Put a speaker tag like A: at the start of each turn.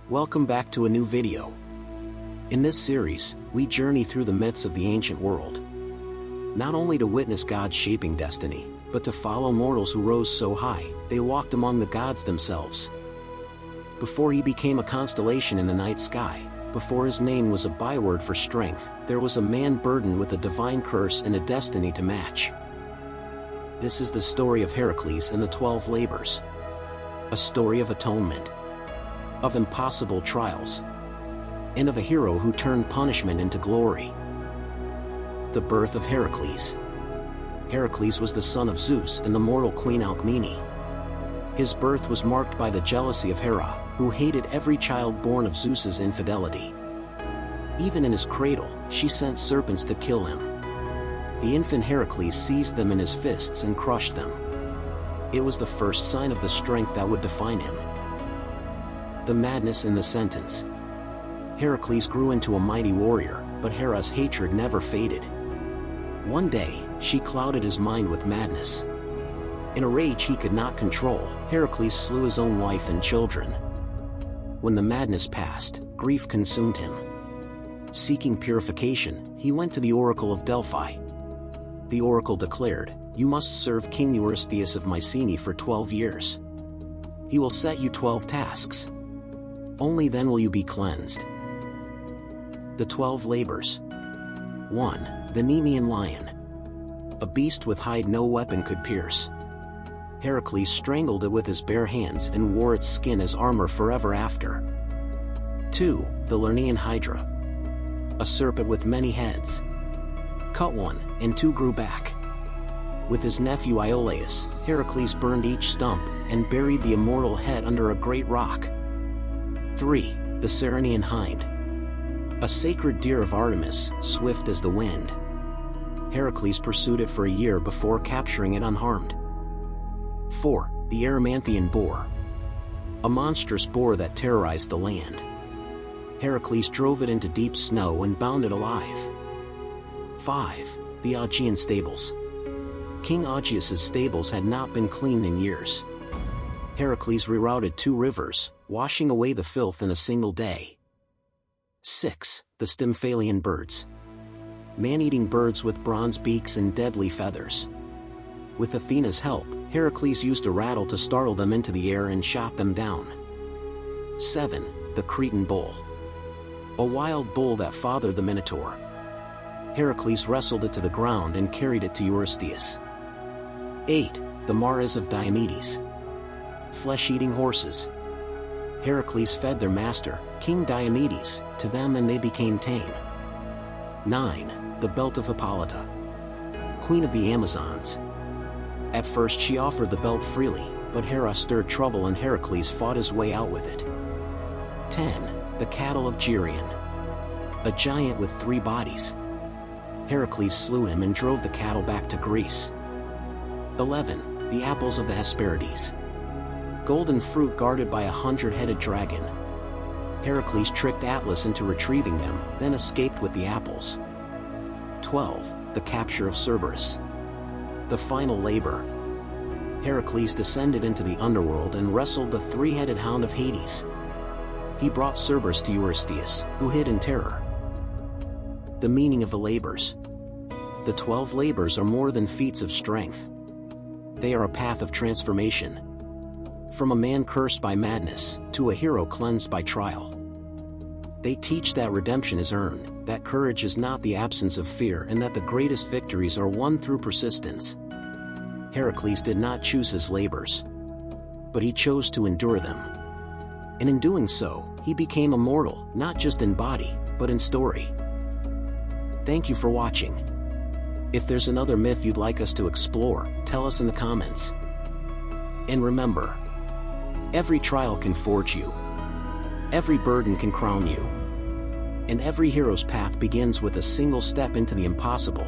A: Welcome back to a new video. In this series, we journey through the myths of the ancient world. Not only to witness God's shaping destiny, but to follow mortals who rose so high, they walked among the gods themselves. Before he became a constellation in the night sky, before his name was a byword for strength, there was a man burdened with a divine curse and a destiny to match. This is the story of Heracles and the 12 labors. A story of atonement, of impossible trials, and of a hero who turned punishment into glory. The birth of Heracles. Heracles was the son of Zeus and the mortal queen Alcmene. His birth was marked by the jealousy of Hera, who hated every child born of Zeus's infidelity. Even in his cradle, she sent serpents to kill him. The infant Heracles seized them in his fists and crushed them. It was the first sign of the strength that would define him. The madness in the sentence. Heracles grew into a mighty warrior, but Hera's hatred never faded. One day, she clouded his mind with madness. In a rage he could not control, Heracles slew his own wife and children. When the madness passed, grief consumed him. Seeking purification, he went to the oracle of Delphi. The oracle declared, "You must serve King Eurystheus of Mycenae for 12 years. He will set you 12 tasks. Only then will you be cleansed." The 12 labors. 1. The Nemean lion. A beast with hide no weapon could pierce. Heracles strangled it with his bare hands and wore its skin as armor forever after. 2. The Lernaean hydra. A serpent with many heads. Cut one, and two grew back. With his nephew Iolaus, Heracles burned each stump, and buried the immortal head under a great rock. 3. The Ceryneian hind. A sacred deer of Artemis, swift as the wind. Heracles pursued it for a year before capturing it unharmed. 4. The Erymanthian boar. A monstrous boar that terrorized the land. Heracles drove it into deep snow and bound it alive. 5. The Augean stables. King Augeas's stables had not been cleaned in years. Heracles rerouted 2 rivers, washing away the filth in a single day. 6. The Stymphalian birds. Man-eating birds with bronze beaks and deadly feathers. With Athena's help, Heracles used a rattle to startle them into the air and shot them down. 7. The Cretan bull. A wild bull that fathered the Minotaur. Heracles wrestled it to the ground and carried it to Eurystheus. 8. The mares of Diomedes. Flesh-eating horses. Heracles fed their master, King Diomedes, to them and they became tame. 9. The belt of Hippolyta. Queen of the Amazons. At first she offered the belt freely, but Hera stirred trouble and Heracles fought his way out with it. 10. The cattle of Geryon. A giant with 3 bodies. Heracles slew him and drove the cattle back to Greece. 11. The apples of the Hesperides. Golden fruit guarded by 100-headed dragon. Heracles tricked Atlas into retrieving them, then escaped with the apples. 12. The capture of Cerberus. The final labor. Heracles descended into the underworld and wrestled the 3-headed hound of Hades. He brought Cerberus to Eurystheus, who hid in terror. The meaning of the labors. The 12 labors are more than feats of strength. They are a path of transformation. From a man cursed by madness, to a hero cleansed by trial. They teach that redemption is earned, that courage is not the absence of fear, and that the greatest victories are won through persistence. Heracles did not choose his labors, but he chose to endure them. And in doing so, he became immortal, not just in body, but in story. Thank you for watching. If there's another myth you'd like us to explore, tell us in the comments. And remember, every trial can forge you. Every burden can crown you. And every hero's path begins with a single step into the impossible.